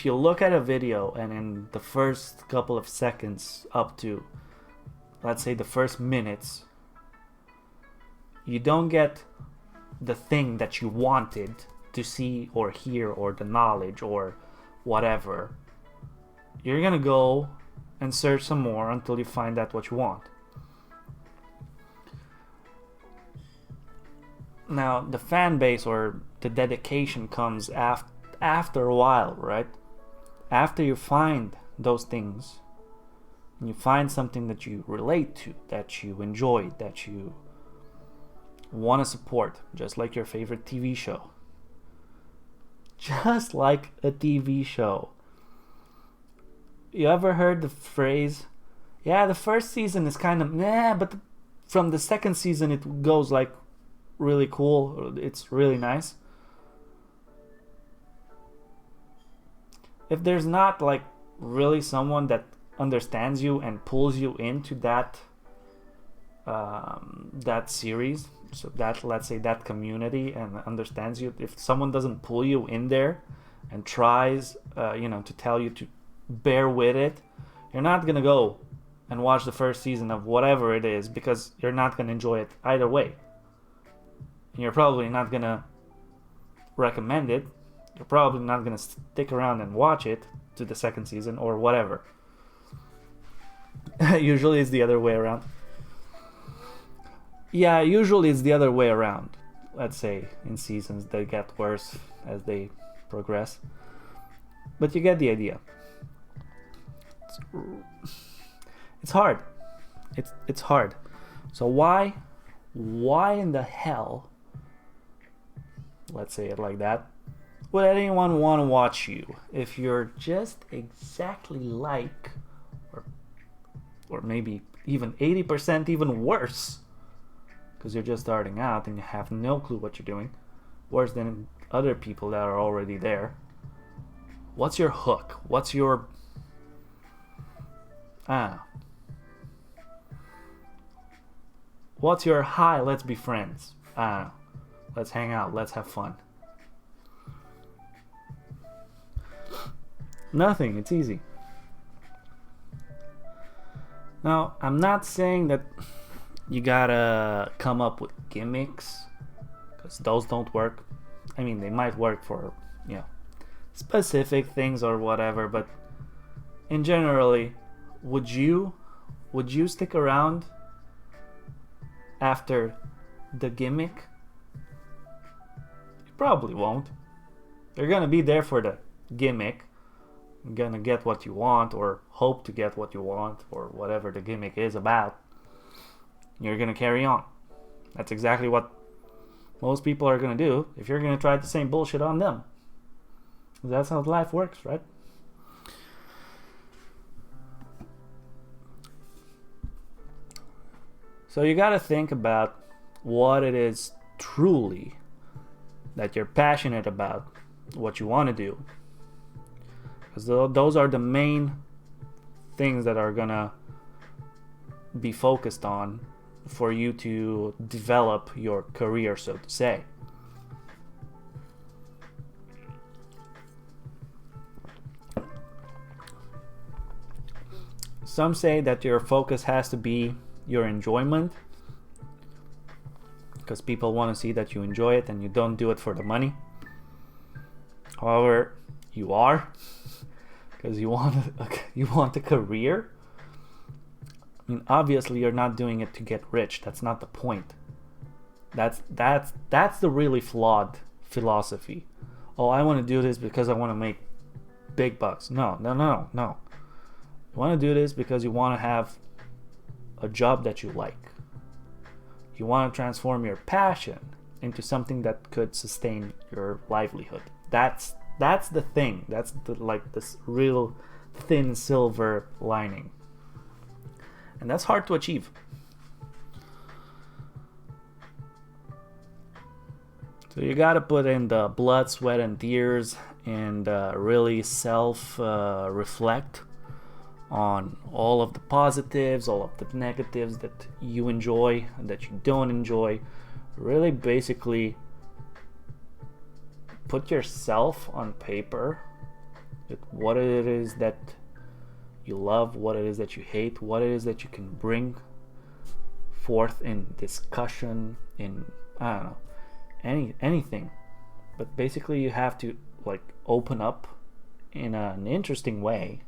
you look at a video and in the first couple of seconds up to, let's say, the first minutes, you don't get the thing that you wanted to see or hear, or the knowledge or whatever, you're gonna go and search some more until you find out what you want. Now, the fan base or the dedication comes after a while, right? After you find those things, and you find something that you relate to, that you enjoy, that you want to support, just like your favorite TV show. Just like a TV show. You ever heard the phrase, yeah, the first season is kind of meh, but from the second season it goes like really cool, it's really nice? If there's not like really someone that understands you and pulls you into that series, so that, let's say, that community, and understands you, if someone doesn't pull you in there and tries to tell you to bear with it, you're not gonna go and watch the first season of whatever it is, because you're not gonna enjoy it either way. And you're probably not gonna recommend it. You're probably not gonna stick around and watch it to the second season or whatever. Usually it's the other way around. Yeah, usually it's the other way around. Let's say in seasons they get worse as they progress. But you get the idea. It's hard. It's hard. So why in the hell, let's say it like that, would anyone want to watch you if you're just exactly like, or maybe even 80% even worse, because you're just starting out and you have no clue what you're doing, worse than other people that are already there? What's your hook? What's your what's your hi, let's be friends? Let's hang out, let's have fun. Nothing, it's easy. Now, I'm not saying that you gotta come up with gimmicks, because those don't work. I mean, they might work for, specific things or whatever, but in generally, would you stick around after the gimmick? You probably won't. You're gonna be there for the gimmick. You're gonna get what you want, or hope to get what you want, or whatever the gimmick is about. You're gonna carry on. That's exactly what most people are gonna do if you're gonna try the same bullshit on them. That's how life works, right? So you gotta think about what it is truly that you're passionate about, what you want to do. Because those are the main things that are gonna be focused on for you to develop your career, so to say. Some say that your focus has to be your enjoyment, because people want to see that you enjoy it and you don't do it for the money. However, you are, because you want a career. I mean, obviously you're not doing it to get rich. That's not the point. That's the really flawed philosophy. Oh, I want to do this because I want to make big bucks. No. You want to do this because you want to have a job that you like. You want to transform your passion into something that could sustain your livelihood. That's the thing. That's this real thin silver lining. And that's hard to achieve. So you gotta put in the blood, sweat, and tears, and really self-reflect on all of the positives, all of the negatives that you enjoy and that you don't enjoy. Really basically put yourself on paper with what it is that you love, what it is that you hate, what it is that you can bring forth in discussion, in anything. But basically you have to open up in an interesting way.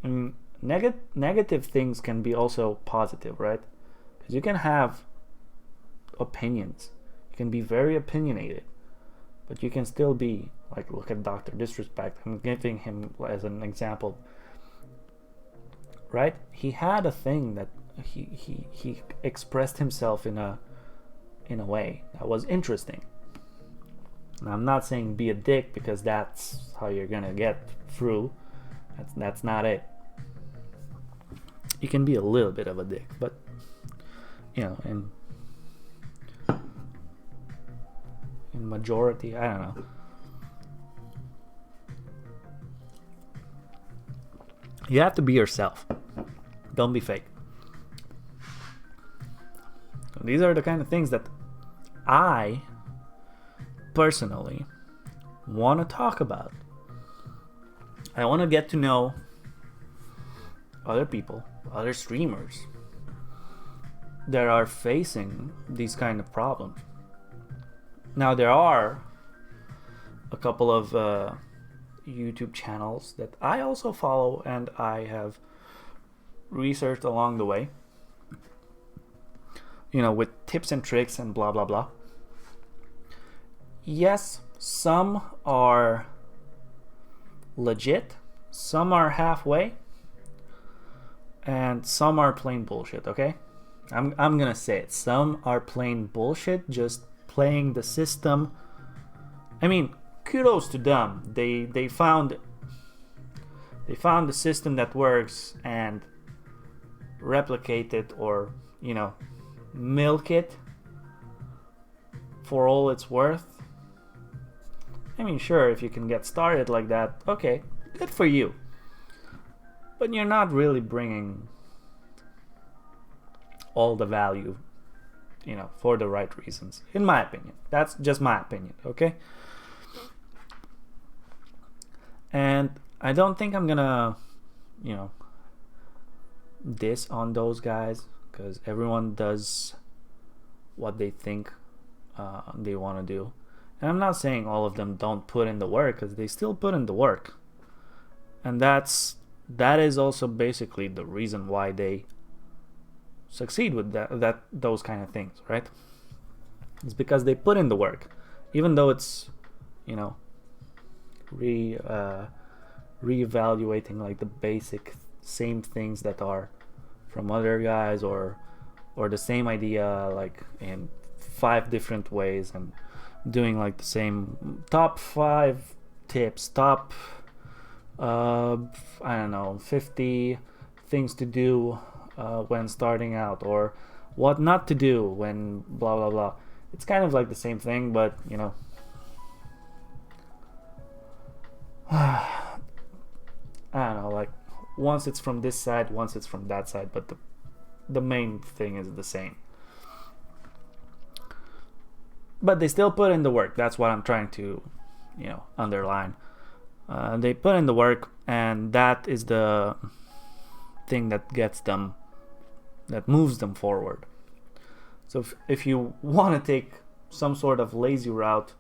And negative things can be also positive, right? Because you can have opinions. You can be very opinionated, but you can still be look at Dr. Disrespect. I'm giving him as an example, right? He had a thing that he expressed himself in a way that was interesting. And I'm not saying be a dick, because that's how you're gonna get through. That's not it. You can be a little bit of a dick, but in majority, I don't know. You have to be yourself. Don't be fake. So these are the kind of things that I personally want to talk about. I want to get to know other people, other streamers that are facing these kind of problems. Now, there are a couple of YouTube channels that I also follow and I have researched along the way, with tips and tricks and blah blah blah. Yes, some are legit, some are halfway, and some are plain bullshit. Okay, I'm gonna say it. Some are plain bullshit, just playing the system. I mean, kudos to them. They found the system that works and replicate it, or milk it for all it's worth. I mean, sure, if you can get started like that, okay, good for you. But you're not really bringing all the value, for the right reasons, in my opinion. That's just my opinion, okay? And I don't think I'm gonna, diss on those guys, because everyone does what they think they want to do. And I'm not saying all of them don't put in the work, because they still put in the work. And that is also basically the reason why they succeed with those kind of things, right? It's because they put in the work, even though it's reevaluating like the basic same things that are from other guys, or the same idea like in 5 different ways, and doing like the same top 5 tips, top I don't know, 50 things to do when starting out, or what not to do when blah blah blah. It's kind of like the same thing, but I don't know, like once it's from this side, once it's from that side, but the main thing is the same. But they still put in the work. That's what I'm trying to underline. They put in the work, and that is the thing that moves them forward. So if you want to take some sort of lazy route,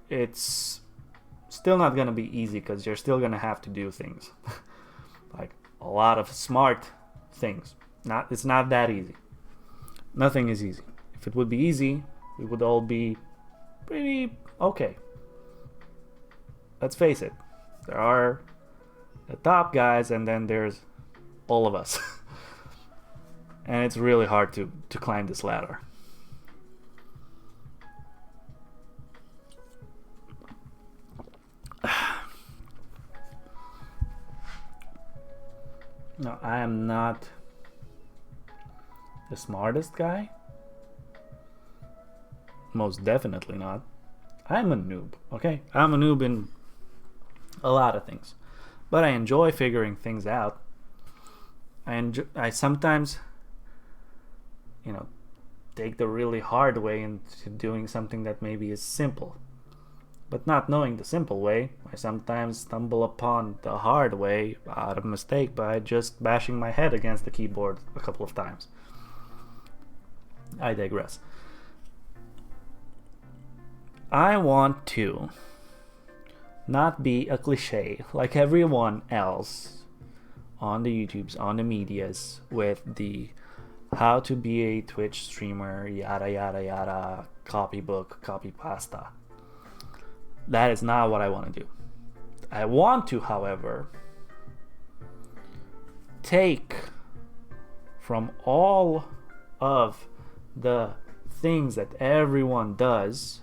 it's still not going to be easy, because you're still going to have to do things like a lot of smart things. It's not that easy. Nothing is easy. If it would be easy, we would all be pretty okay. Let's face it, there are the top guys, and then there's all of us. And it's really hard to climb this ladder. No, I am not the smartest guy. Most definitely not. I'm a noob, okay? I'm a noob in a lot of things. But I enjoy figuring things out. I sometimes, take the really hard way into doing something that maybe is simple. But not knowing the simple way, I sometimes stumble upon the hard way out of mistake by just bashing my head against the keyboard a couple of times. I digress. I want to not be a cliche like everyone else on the YouTubes, on the medias, with the how to be a Twitch streamer, yada yada yada, copybook, copy pasta. That is not what I want to do. I want to, however, take from all of the things that everyone does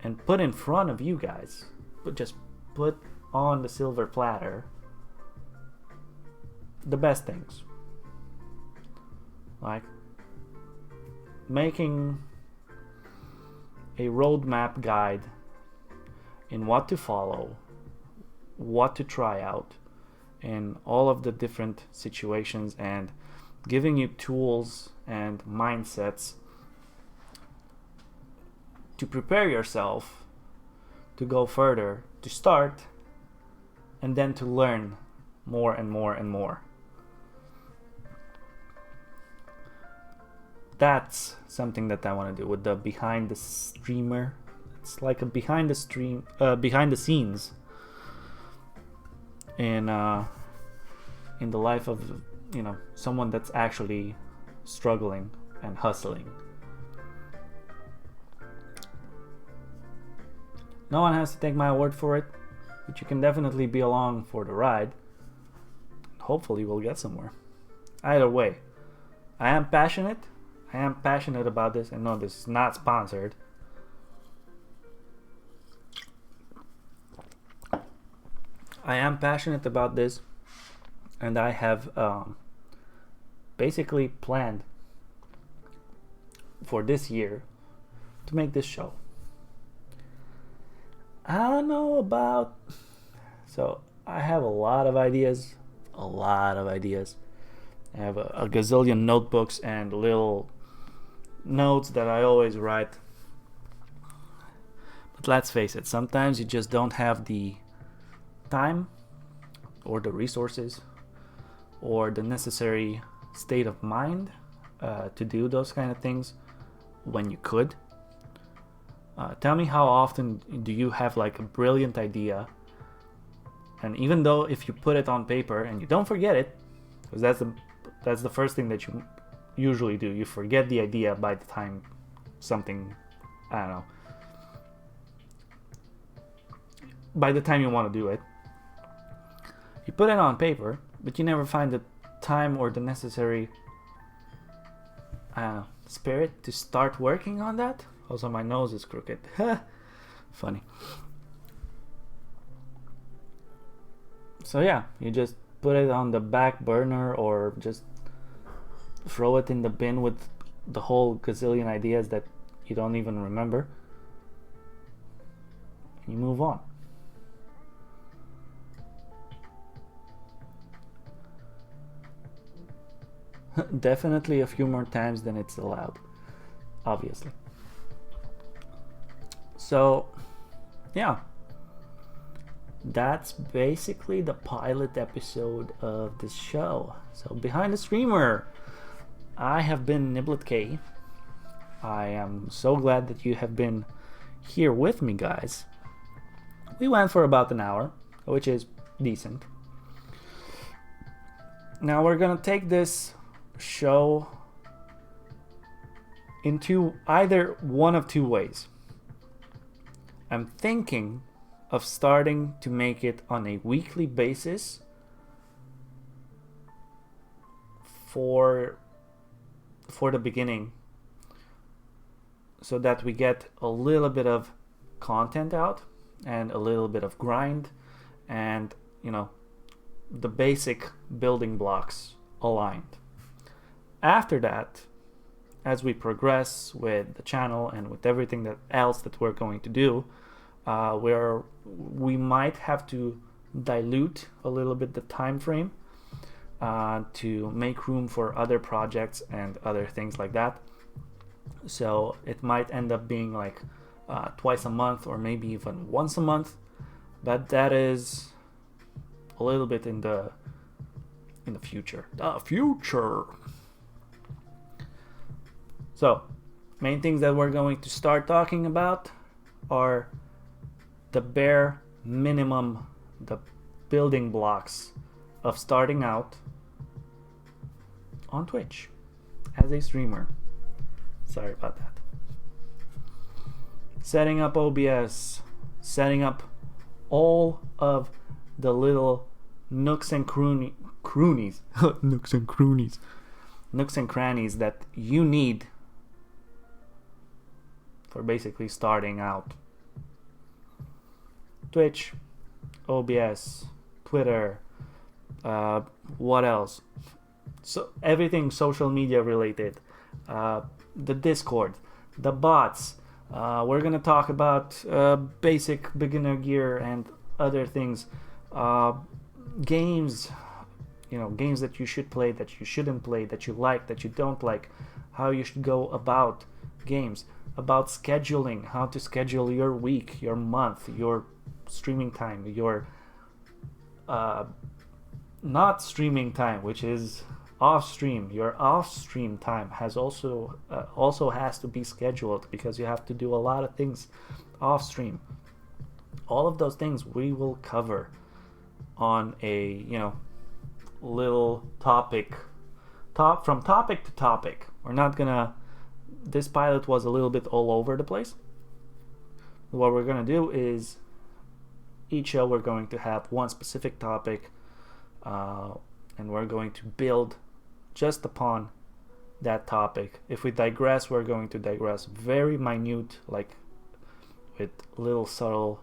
and put in front of you guys, but just put on the silver platter the best things. Like making a roadmap guide in what to follow, what to try out in all of the different situations, and giving you tools and mindsets to prepare yourself to go further, to start, and then to learn more and more and more. That's something that I want to do with the behind the streamer. It's like a behind the scenes in the life of someone that's actually struggling and hustling. No one has to take my word for it, but you can definitely be along for the ride. hopefully we'll get somewhere. Either way, I am passionate. I am passionate about this. And no, this is not sponsored. I am passionate about this, and I have basically planned for this year to make this show. I don't know about... So I have a lot of ideas. I have a gazillion notebooks and little notes that I always write. But let's face it, sometimes you just don't have the time or the resources or the necessary state of mind to do those kind of things when you could. Tell me, how often do you have like a brilliant idea, and even though if you put it on paper and you don't forget it, because that's the first thing that you usually do, you forget the idea by the time something, I don't know, by the time you want to do it, you put it on paper, but you never find the time or the necessary spirit to start working on that. Also, my nose is crooked. Funny. So yeah, you just put it on the back burner or just throw it in the bin with the whole gazillion ideas that you don't even remember. You move on. Definitely a few more times than it's allowed, obviously. So, yeah. That's basically the pilot episode of this show. So, behind the streamer, I have been NibletK. I am so glad that you have been here with me, guys. We went for about an hour, which is decent. Now, we're gonna take this show into either one of two ways. I'm thinking of starting to make it on a weekly basis for the beginning, so that we get a little bit of content out and a little bit of grind and, you know, the basic building blocks aligned. After that, as we progress with the channel and with everything else that we're going to do, we might have to dilute a little bit the time frame to make room for other projects and other things like that. So it might end up being like twice a month or maybe even once a month, but that is a little bit in the future. So, main things that we're going to start talking about are the bare minimum, the building blocks of starting out on Twitch as a streamer. Sorry about that. Setting up OBS, setting up all of the little nooks and crannies that you need for basically starting out. Twitch, OBS, Twitter, what else? So everything social media related, the Discord, the bots. We're gonna talk about basic beginner gear and other things, games, games that you should play, that you shouldn't play, that you like, that you don't like, how you should go about games, about scheduling, how to schedule your week, your month, your streaming time, your not streaming time, which is off stream. Your off stream time has also has to be scheduled, because you have to do a lot of things off stream. All of those things we will cover on a little topic, from topic to topic. We're not gonna, this pilot was a little bit all over the place. What we're gonna do is each show we're going to have one specific topic, and we're going to build just upon that topic. If we digress, we're going to digress very minute, like with little subtle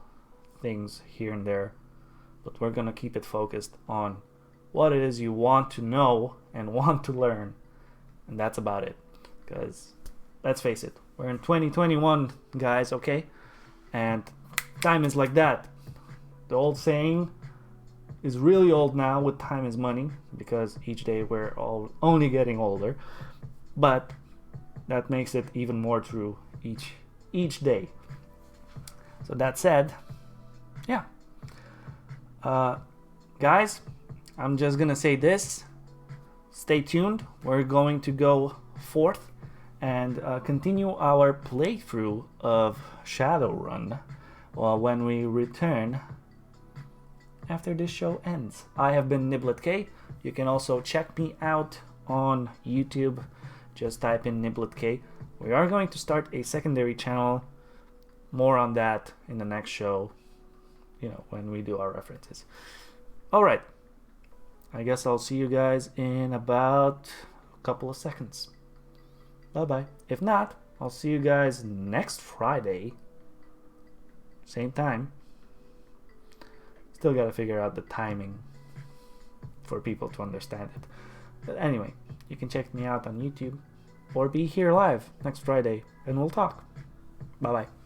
things here and there, but we're gonna keep it focused on what it is you want to know and want to learn, and that's about it. Because let's face it, we're in 2021, guys, okay? And time is like that. The old saying is really old now, with time is money, because each day we're all only getting older, but that makes it even more true each day. So that said, yeah, guys, I'm just gonna say this: stay tuned. We're going to go forth and continue our playthrough of Shadowrun when we return after this show ends. I have been NibletK. You can also check me out on YouTube. Just type in NibletK. We are going to start a secondary channel. More on that in the next show, when we do our references. Alright, I guess I'll see you guys in about a couple of seconds. Bye bye. If not, I'll see you guys next Friday, same time. Still gotta figure out the timing for people to understand it. But anyway, you can check me out on YouTube or be here live next Friday and we'll talk. Bye bye.